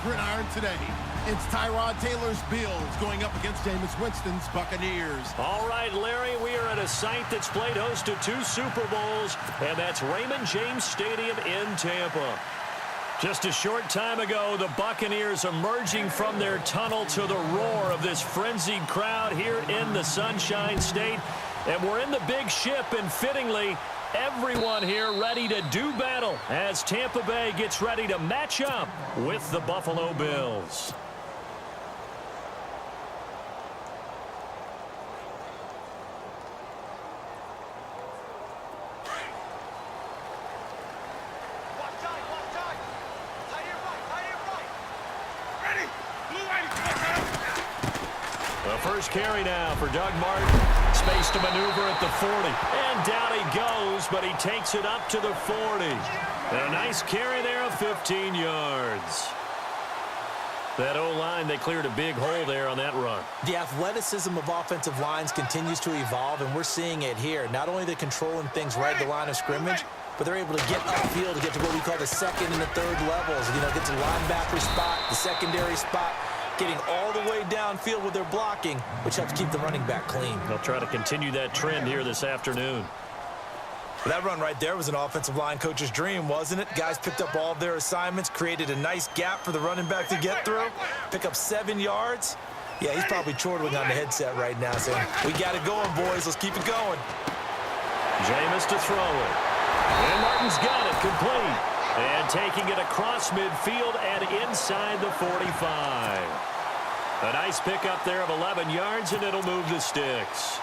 gridiron today. It's Tyrod Taylor's Bills going up against Jameis Winston's Buccaneers. All right, Larry, we are at a site that's played host to 2 Super Bowls, and that's Raymond James Stadium in Tampa. Just a short time ago, the Buccaneers emerging from their tunnel to the roar of this frenzied crowd here in the Sunshine State. And we're in the big ship, and fittingly, everyone here ready to do battle as Tampa Bay gets ready to match up with the Buffalo Bills. First carry now for Doug Martin. Space to maneuver at the 40. And down he goes, but he takes it up to the 40. And a nice carry there of 15 yards. That O-line, they cleared a big hole there on that run. The athleticism of offensive lines continues to evolve, and we're seeing it here. Not only are they controlling things right at the line of scrimmage, but they're able to get upfield to get to what we call the second and the third levels. You know, get to the linebacker spot, the secondary spot, getting all the way downfield with their blocking, which helps keep the running back clean. They'll try to continue that trend here this afternoon. That run right there was an offensive line coach's dream, wasn't it? Guys picked up all of their assignments, created a nice gap for the running back to get through, pick up 7 yards. Yeah, he's probably chortling on the headset right now saying, we got it going, boys. Let's keep it going. Jameis to throw it. And Martin's got it complete. And taking it across midfield and inside the 45. A nice pickup there of 11 yards, and it'll move the sticks.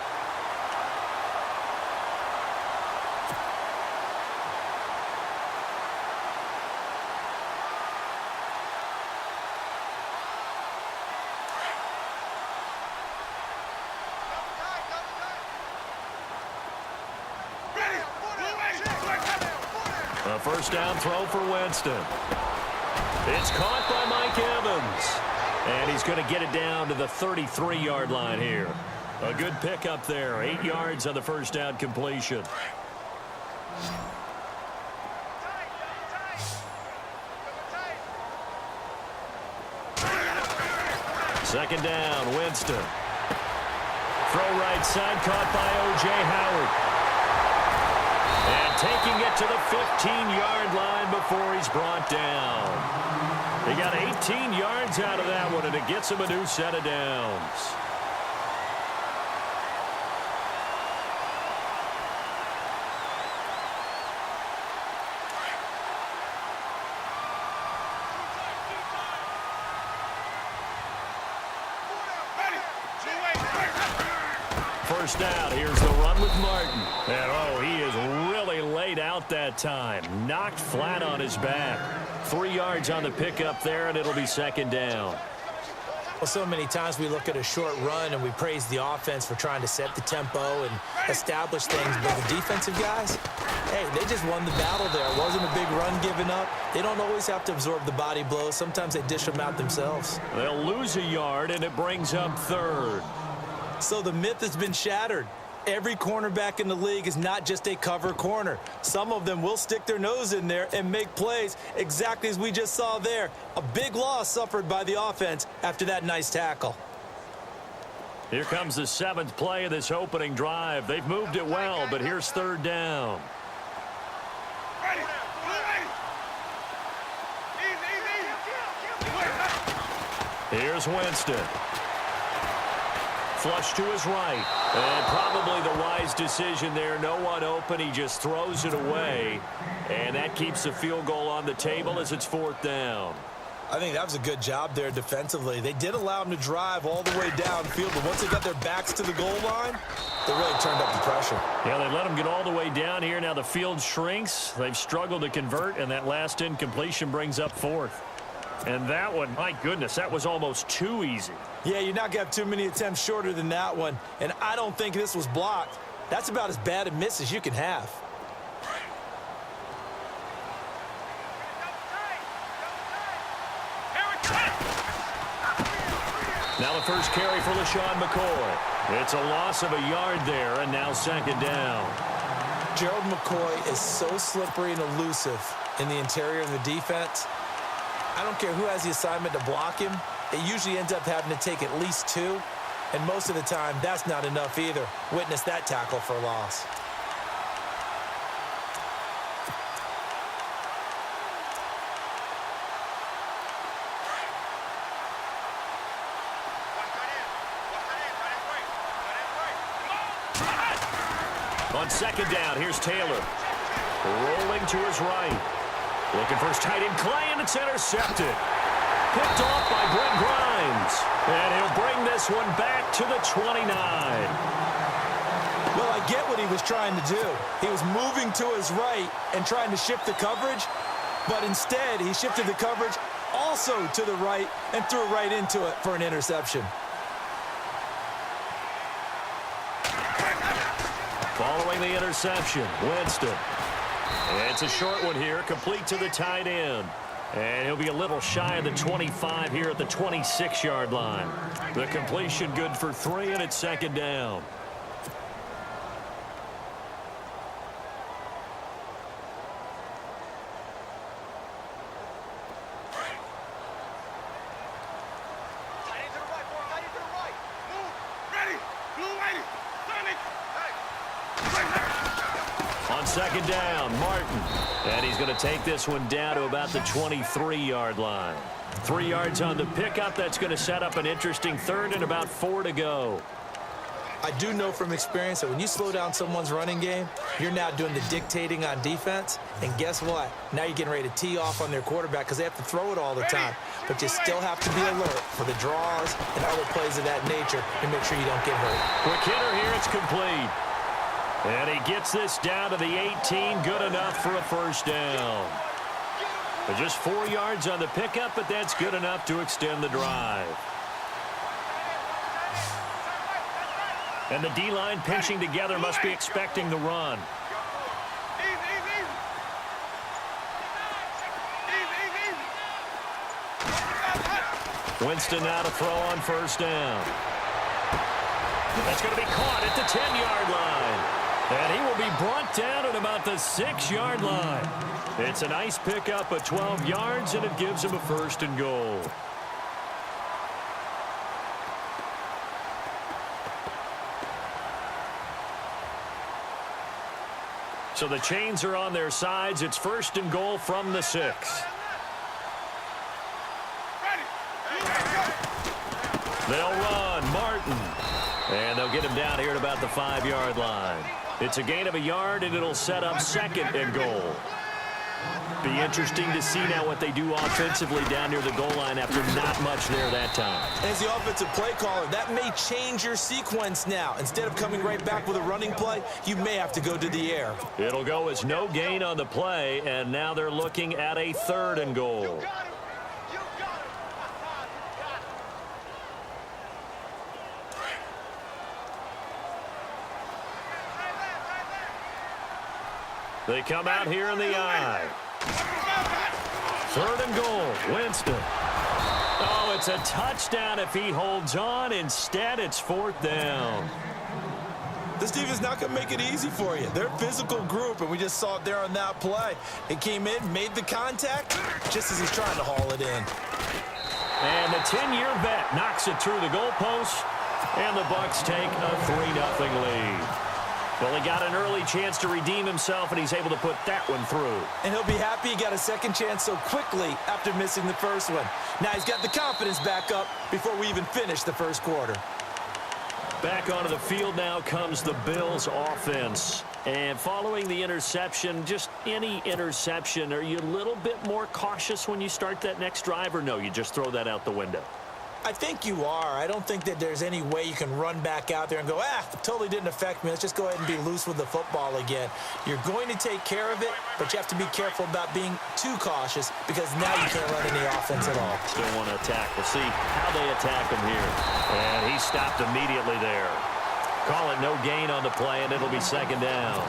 A first down throw for Winston. It's caught by Mike Evans. And he's going to get it down to the 33-yard line here. A good pickup there. 8 yards on the first down completion. Second down, Winston. Throw right side, caught by O.J. Howard. And taking it to the 15-yard line before he's brought down. He got 18 yards out of that one, and it gets him a new set of downs. First down, here's the run with Martin. And, oh, he is really laid out that time. Knocked flat on his back. 3 yards on the pickup there, and it'll be second down. Well, so many times we look at a short run and we praise the offense for trying to set the tempo and establish things. But the defensive guys, hey, they just won the battle there. It wasn't a big run given up. They don't always have to absorb the body blows. Sometimes they dish them out themselves. They'll lose a yard, and it brings up third. So the myth has been shattered. Every cornerback in the league is not just a cover corner. Some of them will stick their nose in there and make plays exactly as we just saw there. A big loss suffered by the offense after that nice tackle. Here comes the 7th play of this opening drive. They've moved it well, but here's third down. Here's Winston. Flush to his right. And probably the wise decision there. No one open. He just throws it away. And that keeps the field goal on the table as it's fourth down. I think that was a good job there defensively. They did allow them to drive all the way downfield, but once they got their backs to the goal line, they really turned up the pressure. Yeah, they let them get all the way down here. Now the field shrinks. They've struggled to convert, and that last incompletion brings up fourth. And that one, my goodness, that was almost too easy. Yeah, you're not going to have too many attempts shorter than that one. And I don't think this was blocked. That's about as bad a miss as you can have. Now the first carry for LaShawn McCoy. It's a loss of a yard there, and now second down. Gerald McCoy is so slippery and elusive in the interior of the defense. I don't care who has the assignment to block him. It usually ends up having to take at least 2. And most of the time, that's not enough either. Witness that tackle for loss. On second down, here's Taylor. Rolling to his right. Looking for his tight end, Clay, and it's intercepted. Picked off by Brent Grimes. And he'll bring this one back to the 29. Well, I get what he was trying to do. He was moving to his right and trying to shift the coverage, but instead he shifted the coverage also to the right and threw right into it for an interception. Following the interception, Winston. And it's a short one here, complete to the tight end. And he'll be a little shy of the 25 here at the 26-yard line. The completion good for 3, and it's second down. On second down, Martin. And he's going to take this one down to about the 23-yard line. 3 yards on the pickup. That's going to set up an interesting third and about 4 to go. I do know from experience that when you slow down someone's running game, you're now doing the dictating on defense. And guess what? Now you're getting ready to tee off on their quarterback because they have to throw it all the time. But you still have to be alert for the draws and other plays of that nature to make sure you don't get hurt. Quick hitter here. It's complete. And he gets this down to the 18. Good enough for a first down. But just 4 yards on the pickup, but that's good enough to extend the drive. And the D-line pinching together must be expecting the run. Winston now to throw on first down. That's going to be caught at the 10-yard line. And he will be brought down at about the 6-yard line. It's a nice pickup of 12 yards, and it gives him a first and goal. So the chains are on their sides. It's first and goal from the 6. They'll run. Martin. And they'll get him down here at about the 5-yard line. It's a gain of a yard, and it'll set up second and goal. Be interesting to see now what they do offensively down near the goal line after not much there that time. As the offensive play caller, that may change your sequence now. Instead of coming right back with a running play, you may have to go to the air. It'll go as no gain on the play, and now they're looking at a third and goal. They come out here in the eye. Third and goal, Winston. Oh, it's a touchdown if he holds on. Instead, it's fourth down. This defense is not going to make it easy for you. They're a physical group, and we just saw it there on that play. It came in, made the contact, just as he's trying to haul it in. And the 10-year vet knocks it through the goalpost, and the Bucs take a 3-0 lead. Well, he got an early chance to redeem himself, and he's able to put that one through. And he'll be happy he got a second chance so quickly after missing the first one. Now he's got the confidence back up before we even finish the first quarter. Back onto the field now comes the Bills offense. And following the interception, just any interception, are you a little bit more cautious when you start that next drive, or no, you just throw that out the window? I think you are. I don't think that there's any way you can run back out there and go, totally didn't affect me. Let's just go ahead and be loose with the football again. You're going to take care of it, but you have to be careful about being too cautious because now you can't run any offense at all. Still want to attack. We'll see how they attack him here. And he stopped immediately there. Call it no gain on the play, and it'll be second down.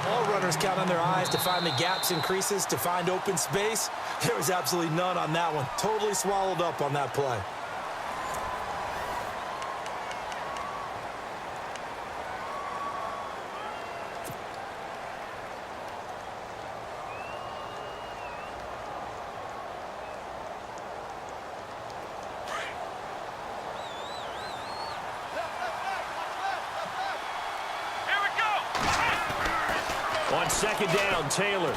All runners count on their eyes to find the gaps and creases, to find open space. There was absolutely none on that one. Totally swallowed up on that play. On second down, Taylor.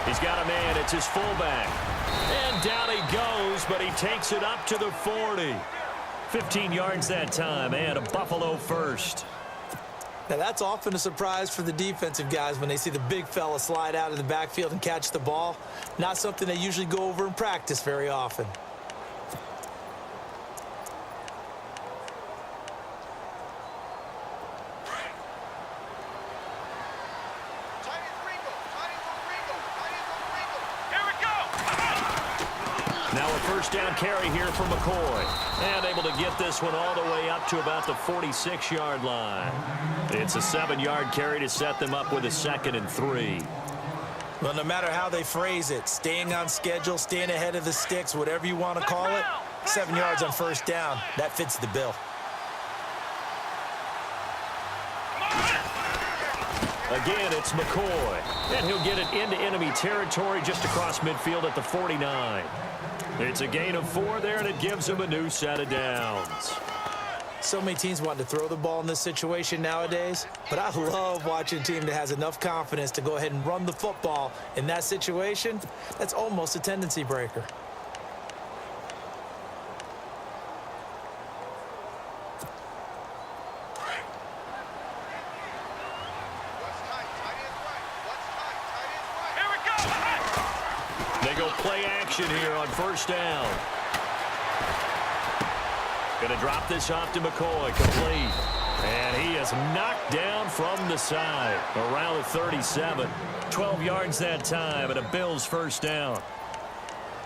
He's got a man. It's his fullback. And down he goes, but he takes it up to the 40. 15 yards that time, and a Buffalo first. Now, that's often a surprise for the defensive guys when they see the big fella slide out of the backfield and catch the ball. Not something they usually go over in practice very often. Now a first down carry here from McCoy. And able to get this one all the way up to about the 46-yard line. It's a 7-yard carry to set them up with a 2nd and 3. Well, no matter how they phrase it, staying on schedule, staying ahead of the sticks, whatever you want to call it, 7 yards on first down, that fits the bill. Again, it's McCoy. And he'll get it into enemy territory just across midfield at the 49. It's a gain of 4 there, and it gives him a new set of downs. So many teams want to throw the ball in this situation nowadays, but I love watching a team that has enough confidence to go ahead and run the football in that situation. That's almost a tendency breaker. They go play action here on first down. Going to drop this off to McCoy, complete. And he is knocked down from the side, around the 37. 12 yards that time, and a Bills first down.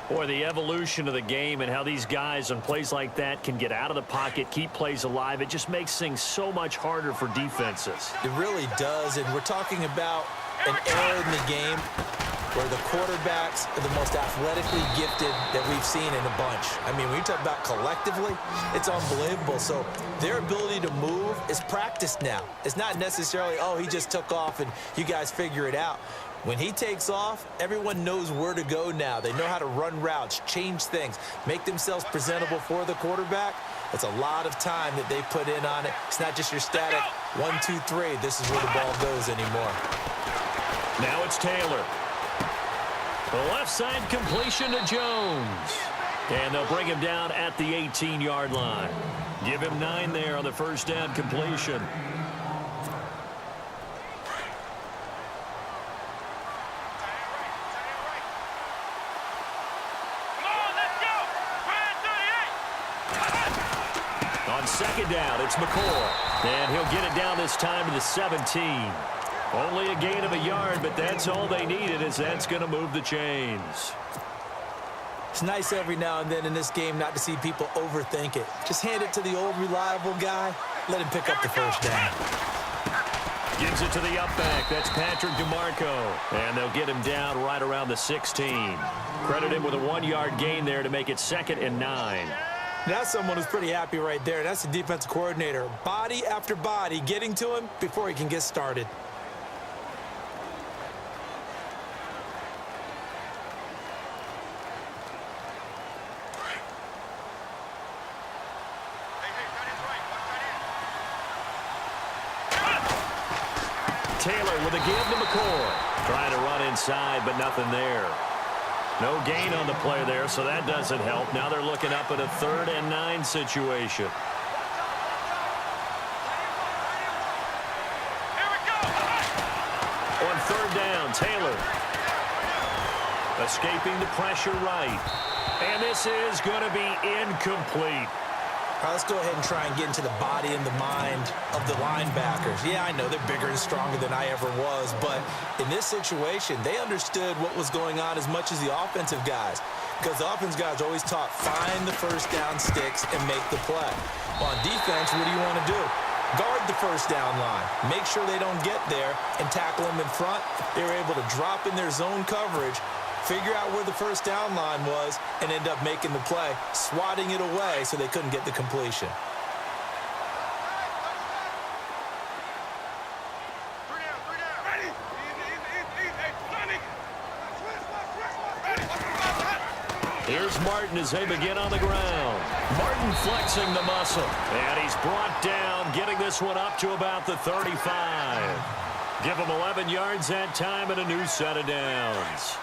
Boy, the evolution of the game and how these guys on plays like that can get out of the pocket, keep plays alive, it just makes things so much harder for defenses. It really does, and we're talking about an era in the game where the quarterbacks are the most athletically gifted that we've seen in a bunch. I mean, when you talk about collectively, it's unbelievable. So their ability to move is practiced now. It's not necessarily, oh, he just took off and you guys figure it out. When he takes off, everyone knows where to go now. They know how to run routes, change things, make themselves presentable for the quarterback. It's a lot of time that they put in on it. It's not just your static 1, 2, 3. This is where the ball goes anymore. Now it's Taylor. The left side completion to Jones. And they'll bring him down at the 18-yard line. Give him 9 there on the first down completion. On second down, it's McCoy. And he'll get it down this time to the 17. Only a gain of a yard, but that's all they needed, as that's going to move the chains. It's nice every now and then in this game not to see people overthink it. Just hand it to the old reliable guy. Let him pick up the first down. Gives it to the up back. That's Patrick DeMarco. And they'll get him down right around the 16. Credit him with a 1-yard gain there to make it 2nd and 9. That's someone who's pretty happy right there. That's the defensive coordinator. Body after body getting to him before he can get started. Taylor with a give to McCoy. Trying to run inside, but nothing there. No gain on the play there, so that doesn't help. Now they're looking up at a 3rd and 9 situation. On 3rd down, Taylor. Escaping the pressure right. And this is going to be incomplete. All right, let's go ahead and try and get into the body and the mind of the linebackers. Yeah, I know they're bigger and stronger than I ever was, but in this situation, they understood what was going on as much as the offensive guys, because the offensive guys are always taught, find the first down sticks and make the play. On defense, what do you want to do? Guard the first down line. Make sure they don't get there and tackle them in front. They were able to drop in their zone coverage, figure out where the first down line was, and end up making the play, swatting it away so they couldn't get the completion. Here's Martin as they begin on the ground. Martin flexing the muscle. And he's brought down, getting this one up to about the 35. Give them 11 yards that time and a new set of downs.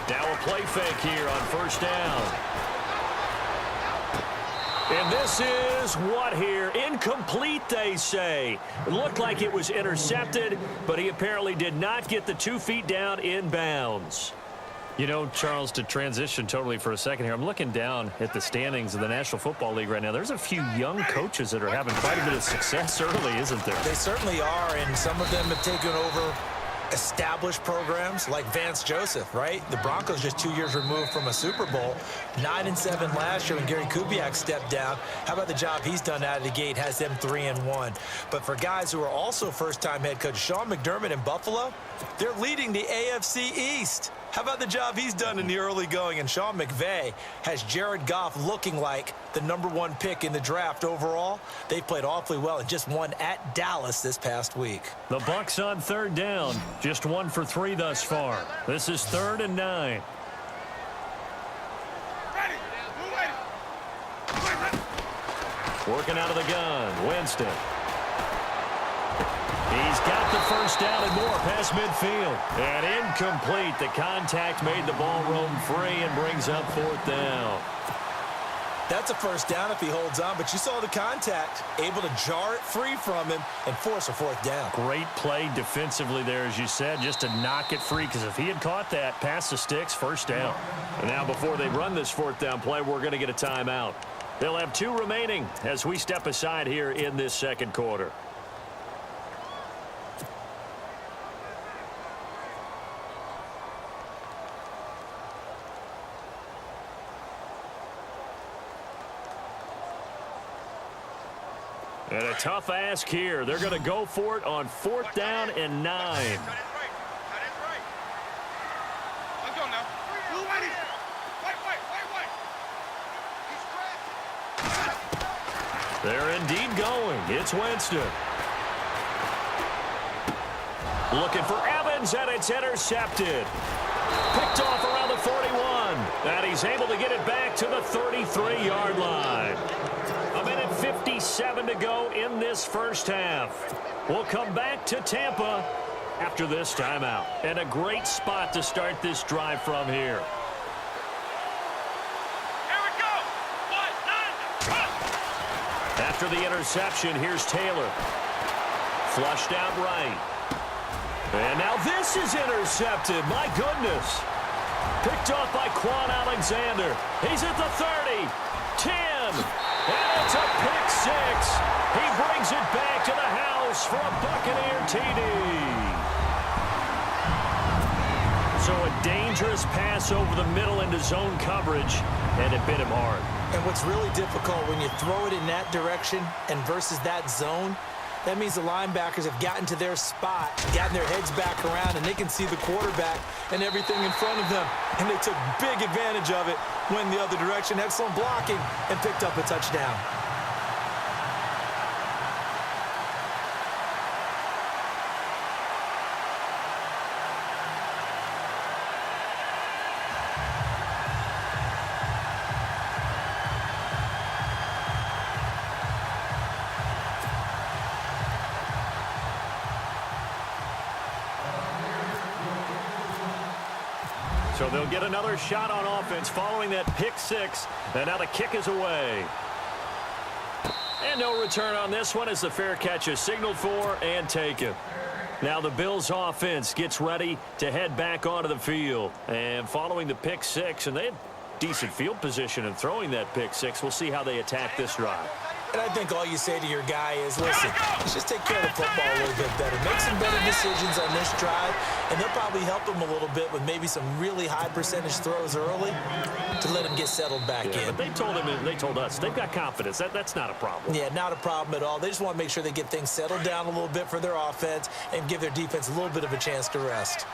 Now a play fake here on first down. And this is what here? Incomplete, they say. It looked like it was intercepted, but he apparently did not get the 2 feet down in bounds. You know, Charles, to transition totally for a second here, I'm looking down at the standings of the National Football League right now. There's a few young coaches that are having quite a bit of success early, isn't there? They certainly are, and some of them have taken over established programs like Vance Joseph, right? The Broncos just 2 years removed from a Super Bowl. 9-7 last year when Gary Kubiak stepped down. How about the job he's done out of the gate? Has them 3-1. But for guys who are also first-time head coach, Sean McDermott in Buffalo, they're leading the AFC East. How about the job he's done in the early going? And Sean McVay has Jared Goff looking like the #1 pick in the draft overall. They played awfully well and just won at Dallas this past week. The Bucs on third down. Just 1 for 3 thus far. This is 3rd and 9. Working out of the gun. Winston. He's got the first down and more past midfield. And incomplete. The contact made the ball roam free and brings up 4th down. That's a first down if he holds on, but you saw the contact. Able to jar it free from him and force a 4th down. Great play defensively there, as you said, just to knock it free, because if he had caught that, past the sticks, first down. And now before they run this 4th down play, we're going to get a timeout. They'll have 2 remaining as we step aside here in this second quarter. And a tough ask here. They're going to go for it on 4th down and 9. They're indeed going. It's Winston. Looking for Evans, and it's intercepted. Picked off around the 41. And he's able to get it back to the 33-yard line. 1:57 to go in this first half. We'll come back to Tampa after this timeout. And a great spot to start this drive from here. Here we go. 1, 9, After the interception, here's Taylor. Flushed out right. And now this is intercepted. My goodness. Picked off by Quan Alexander. He's at the 30, 10. And it's a pick 6. He brings it back to the house for a Buccaneer TD. So a dangerous pass over the middle into zone coverage, and it bit him hard. And what's really difficult when you throw it in that direction and versus that zone, that means the linebackers have gotten to their spot, gotten their heads back around, and they can see the quarterback and everything in front of them. And they took big advantage of it, went the other direction, excellent blocking, and picked up a touchdown. So they'll get another shot on offense following that pick 6. And now the kick is away. And no return on this one as the fair catch is signaled for and taken. Now the Bills offense gets ready to head back onto the field. And following the pick 6, and they had decent field position in throwing that pick 6. We'll see how they attack this drive. And I think all you say to your guy is, listen, let's just take care of the football a little bit better. Make some better decisions on this drive, and they'll probably help him a little bit with maybe some really high percentage throws early to let him get settled back in. But they told him, and they told us, they've got confidence. That's not a problem. Yeah, not a problem at all. They just want to make sure they get things settled down a little bit for their offense and give their defense a little bit of a chance to rest.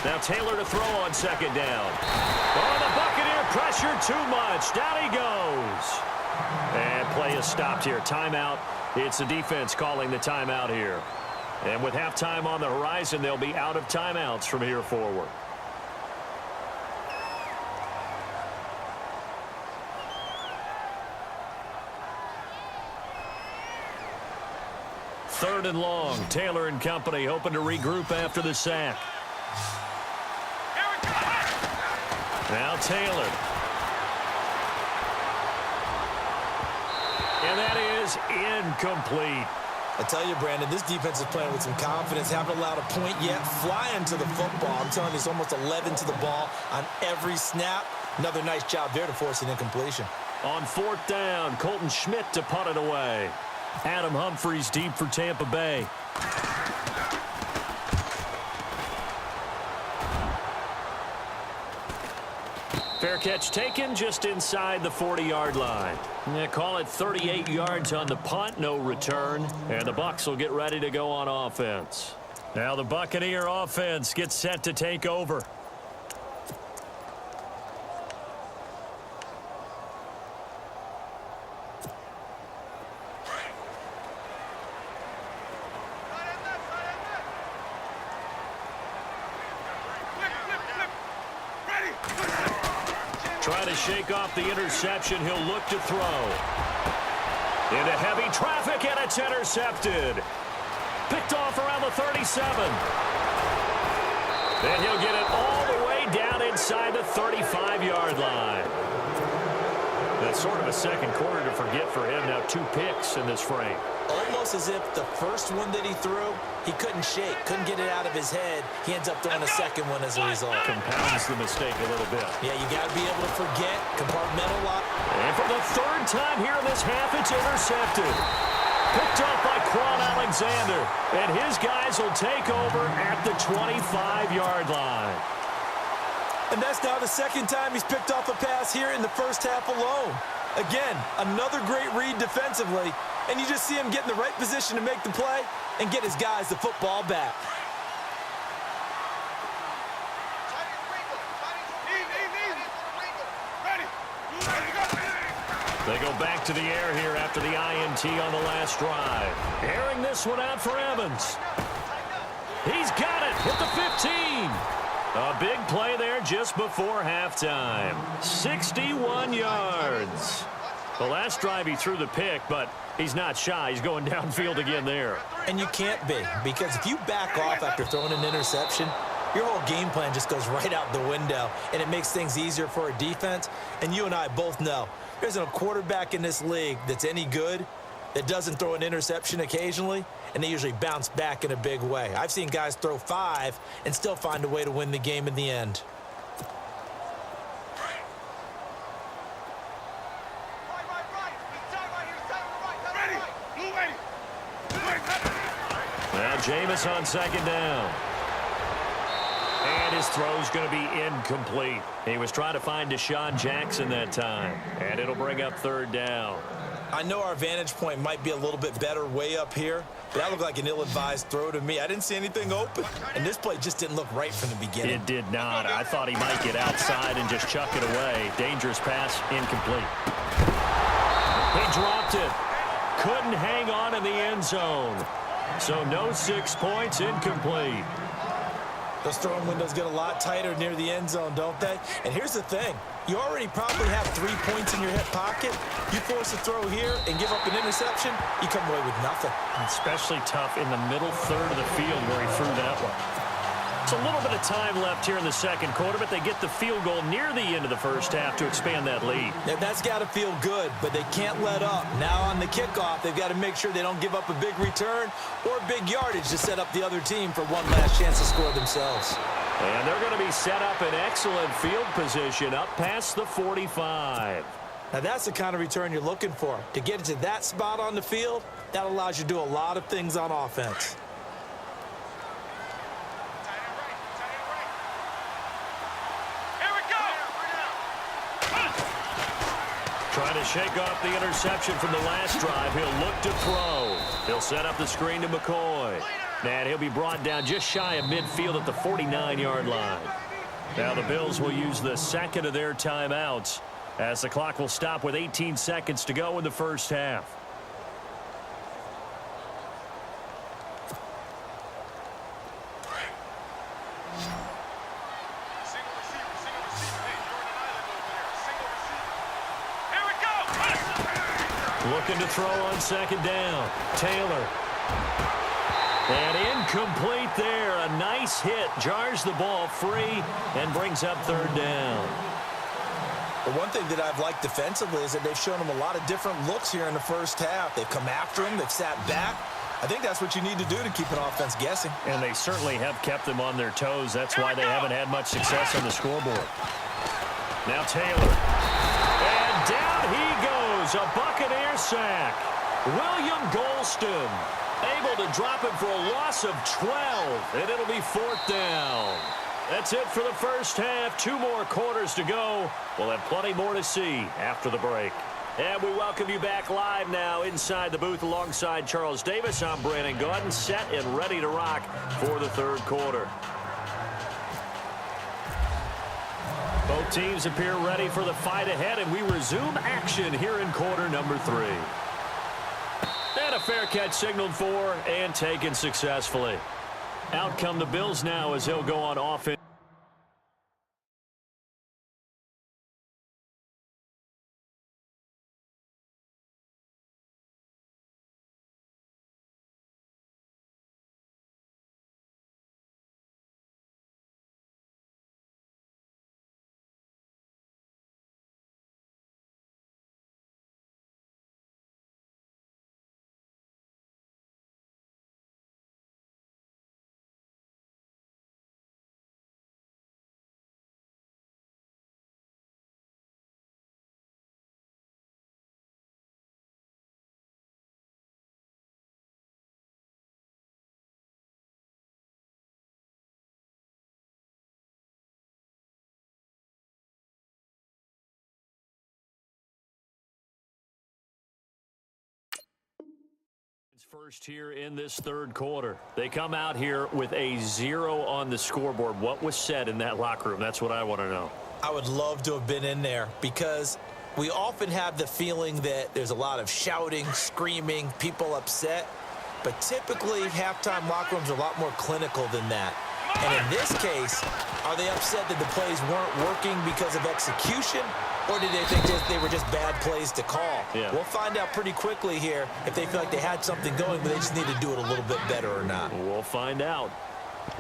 Now Taylor to throw on second down. Oh, the Buccaneer pressure too much. Down he goes. And play is stopped here. Timeout. It's the defense calling the timeout here. And with halftime on the horizon, they'll be out of timeouts from here forward. Third and long. Taylor and company hoping to regroup after the sack. Now Taylor. And that is incomplete. I tell you, Brandon, this defense is playing with some confidence. Haven't allowed a point yet. Flying to the football. I'm telling you, it's almost 11 to the ball on every snap. Another nice job there to force an incompletion. On fourth down, Colton Schmidt to punt it away. Adam Humphries deep for Tampa Bay. Fair catch taken just inside the 40-yard line. They call it 38 yards on the punt, no return. And the Bucs will get ready to go on offense. Now the Buccaneer offense gets set to take over. Try to shake off the interception. He'll look to throw. Into heavy traffic, and it's intercepted. Picked off around the 37. Then he'll get it all the way down inside the 35-yard line. That's sort of a second quarter to forget for him. Now 2 picks in this frame. Almost as if the first one that he threw, he couldn't shake, couldn't get it out of his head. He ends up throwing a second one as a result. Compounds the mistake a little bit. Yeah, you got to be able to forget, compartmentalize. And for the third time here in this half, it's intercepted. Picked up by Quan Alexander. And his guys will take over at the 25-yard line. And that's now the second time he's picked off a pass here in the first half alone. Again, another great read defensively, and you just see him get in the right position to make the play and get his guys the football back. They go back to the air here after the INT on the last drive. Airing this one out for Evans. He's got it at the 15. A big play there just before halftime. 61 yards. The last drive he threw the pick, but he's not shy. He's going downfield again there. And you can't be, because if you back off after throwing an interception, your whole game plan just goes right out the window, and it makes things easier for a defense. And you and I both know there's a quarterback in this league that's any good that doesn't throw an interception occasionally, and they usually bounce back in a big way. I've seen guys throw 5 and still find a way to win the game in the end. Now Jameis on second down. And his throw's going to be incomplete. He was trying to find Deshaun Jackson that time. And it'll bring up third down. I know our vantage point might be a little bit better way up here, but that looked like an ill-advised throw to me. I didn't see anything open, and this play just didn't look right from the beginning. It did not. I thought he might get outside and just chuck it away. Dangerous pass, incomplete. He dropped it. Couldn't hang on in the end zone. So no 6 points, incomplete. Those throwing windows get a lot tighter near the end zone, don't they? And here's the thing. You already probably have 3 points in your hip pocket. You force a throw here and give up an interception, you come away with nothing. Especially tough in the middle third of the field where he threw that one. It's a little bit of time left here in the second quarter, but they get the field goal near the end of the first half to expand that lead. Yeah, that's got to feel good, but they can't let up. Now on the kickoff, they've got to make sure they don't give up a big return or big yardage to set up the other team for one last chance to score themselves. And they're going to be set up in excellent field position up past the 45. Now that's the kind of return you're looking for. To get to that spot on the field, that allows you to do a lot of things on offense. Trying to shake off the interception from the last drive. He'll look to throw. He'll set up the screen to McCoy. And he'll be brought down just shy of midfield at the 49-yard line. Now the Bills will use the second of their timeouts as the clock will stop with 18 seconds to go in the first half. Looking to throw on second down. Taylor. And incomplete there. A nice hit. Jars the ball free and brings up third down. The one thing that I've liked defensively is that they've shown him a lot of different looks here in the first half. They've come after him. They've sat back. I think that's what you need to do to keep an offense guessing. And they certainly have kept them on their toes. That's why they haven't had much success on the scoreboard. Now Taylor. And down he goes. A Buccaneer sack. William Golston able to drop it for a loss of 12. And it'll be fourth down. That's it for the first half. 2 more quarters to go. We'll have plenty more to see after the break. And we welcome you back live now inside the booth alongside Charles Davis. I'm Brandon Gaudin, set and ready to rock for the third quarter. Both teams appear ready for the fight ahead, and we resume action here in quarter number 3. And a fair catch signaled for and taken successfully. Out come the Bills now as he'll go on offense. First here in this third quarter. They come out here with a 0 on the scoreboard. What was said in that locker room? That's what I want to know. I would love to have been in there because we often have the feeling that there's a lot of shouting, screaming, people upset. But typically, halftime locker rooms are a lot more clinical than that. And in this case, are they upset that the plays weren't working because of execution? Or did they think they were just bad plays to call? Yeah. We'll find out pretty quickly here if they feel like they had something going, but they just need to do it a little bit better or not. We'll find out.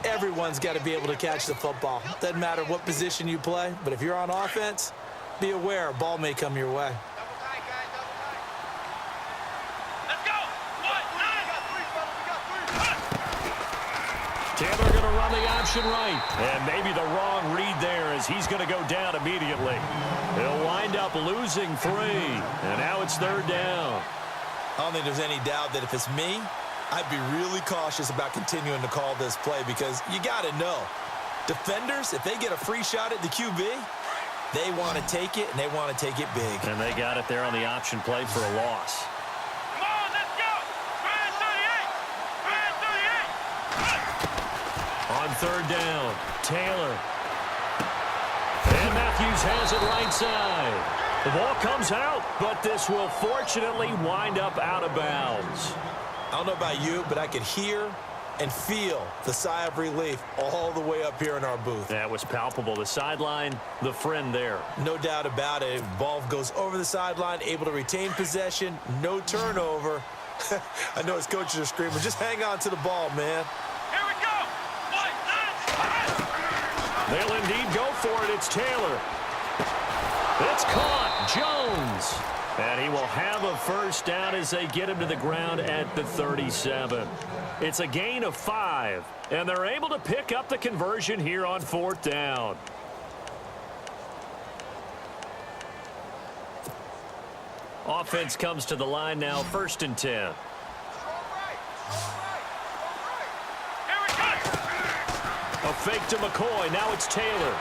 Everyone's got to be able to catch the football. Doesn't matter what position you play, but if you're on offense, be aware a ball may come your way. Let's go. Taylor going to run the option right. And maybe the wrong read there as he's going to go down immediately. He'll wind up losing 3. And now it's third down. I don't think there's any doubt that if it's me, I'd be really cautious about continuing to call this play because you got to know, defenders, if they get a free shot at the QB, they want to take it, and they want to take it big. And they got it there on the option play for a loss. Come on, let's go. 38. On third down, Taylor. And Matthews has it right side. The ball comes out, but this will fortunately wind up out of bounds. I don't know about you, but I could hear and feel the sigh of relief all the way up here in our booth. That was palpable. The sideline, the friend there. No doubt about it. Ball goes over the sideline, able to retain possession, no turnover. I know his coaches are screaming, just hang on to the ball, man. Here we go. They'll indeed go for it. It's Taylor. It's caught. Jones. And he will have a first down as they get him to the ground at the 37. It's a gain of 5, and they're able to pick up the conversion here on fourth down. Offense comes to the line now, 1st and 10. Here we go. A fake to McCoy. Now it's Taylor.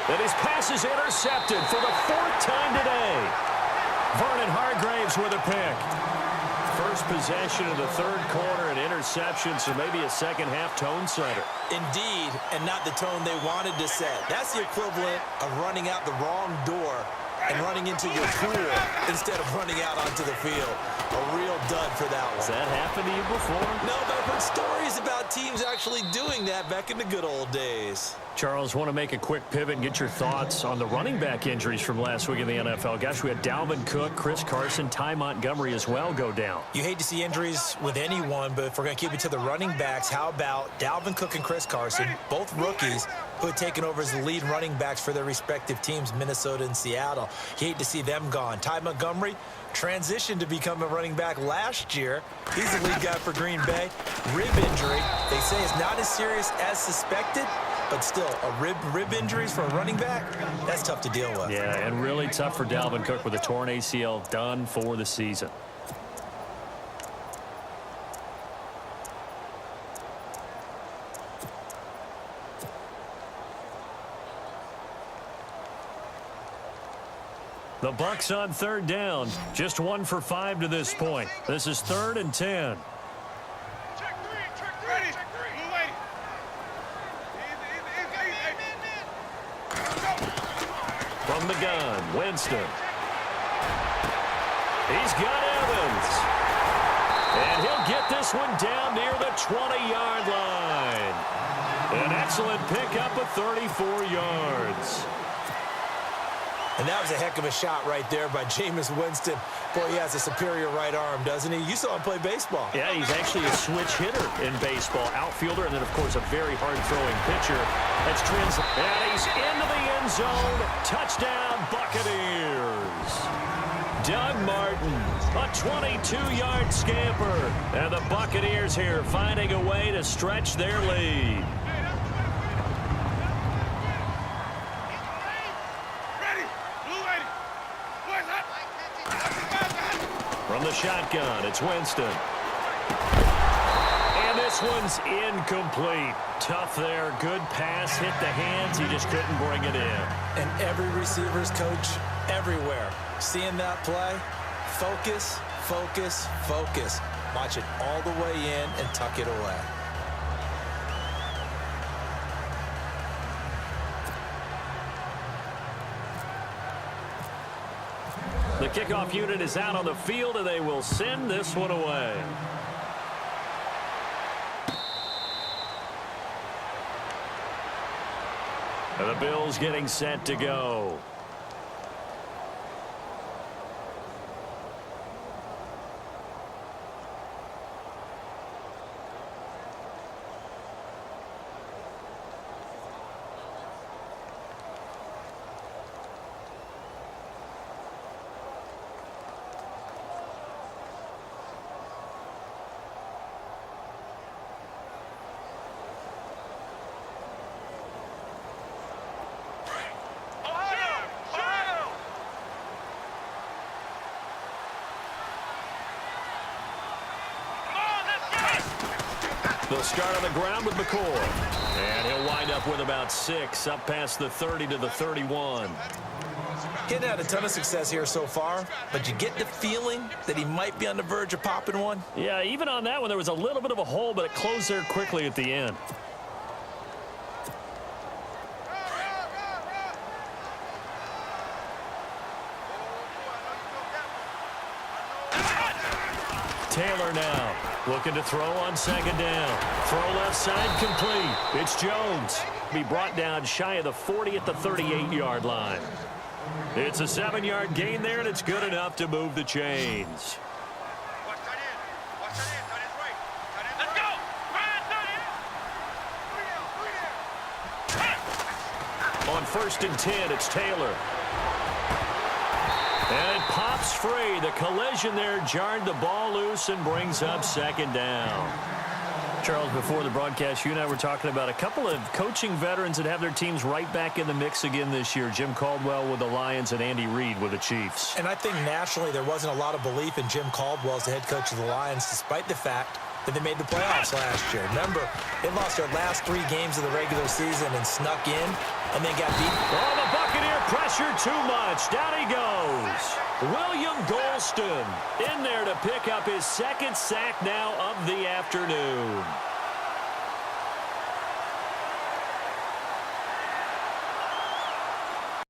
And his pass is intercepted for the 4th time today. Vernon Hargraves with a pick. First possession of the third quarter, an interception, so maybe a second-half tone setter. Indeed, and not the tone they wanted to set. That's the equivalent of running out the wrong door and running into your pool instead of running out onto the field. A real dud for that one. Has that happened to you before? No, but I've heard stories about teams actually doing that back in the good old days. Charles, want to make a quick pivot and get your thoughts on the running back injuries from last week in the NFL. Gosh, we had Dalvin Cook, Chris Carson, Ty Montgomery as well go down. You hate to see injuries with anyone, but if we're going to keep it to the running backs, how about Dalvin Cook and Chris Carson, both rookies who had taken over as the lead running backs for their respective teams, Minnesota and Seattle. You hate to see them gone. Ty Montgomery transitioned to become a running back last year. He's the lead guy for Green Bay. Rib injury, they say, is not as serious as suspected, but still, rib injuries for a running back, that's tough to deal with. Yeah, and really tough for Dalvin Cook with a torn ACL, done for the season. The Bucs on third down, just 1 for 5 to this point. This is 3rd and 10. Check three. Ready. Check three. Blue lady. From the gun, Winston. He's got Evans. And he'll get this one down near the 20-yard line. An excellent pickup of 34 yards. And that was a heck of a shot right there by Jameis Winston. Boy, he has a superior right arm, doesn't he? You saw him play baseball. Yeah, he's actually a switch hitter in baseball. Outfielder, and then, of course, a very hard-throwing pitcher. That's translated. And he's into the end zone. Touchdown, Buccaneers. Doug Martin, a 22-yard scamper. And the Buccaneers here finding a way to stretch their lead. From the shotgun, it's Winston. And this one's incomplete. Tough there. Good pass. Hit the hands. He just couldn't bring it in. And every receiver's coach everywhere. Seeing that play, focus, focus, focus. Watch it all the way in and tuck it away. The kickoff unit is out on the field, and they will send this one away. And the Bills getting set to go. They'll start on the ground with McCoy. And he'll wind up with about 6, up past the 30 to the 31. Getting had a ton of success here so far, but you get the feeling that he might be on the verge of popping one. Yeah, even on that one, there was a little bit of a hole, but it closed there quickly at the end. Taylor now looking to throw on second down. Throw left side complete. It's Jones. Be brought down shy of the 40 at the 38-yard line. It's a 7-yard gain there, and it's good enough to move the chains. Watch that in. Watch that in. That is right. Let's go. On 1st and 10, it's Taylor. And it pops free. The collision there jarred the ball loose and brings up second down. Charles, before the broadcast, you and I were talking about a couple of coaching veterans that have their teams right back in the mix again this year. Jim Caldwell with the Lions and Andy Reid with the Chiefs. And I think nationally there wasn't a lot of belief in Jim Caldwell as the head coach of the Lions, despite the fact that they made the playoffs last year. Remember, they lost their last 3 games of the regular season and snuck in, and then got beat. Oh, the Buccaneer pressure too much. Down he goes. William Golston in there to pick up his 2nd sack now of the afternoon.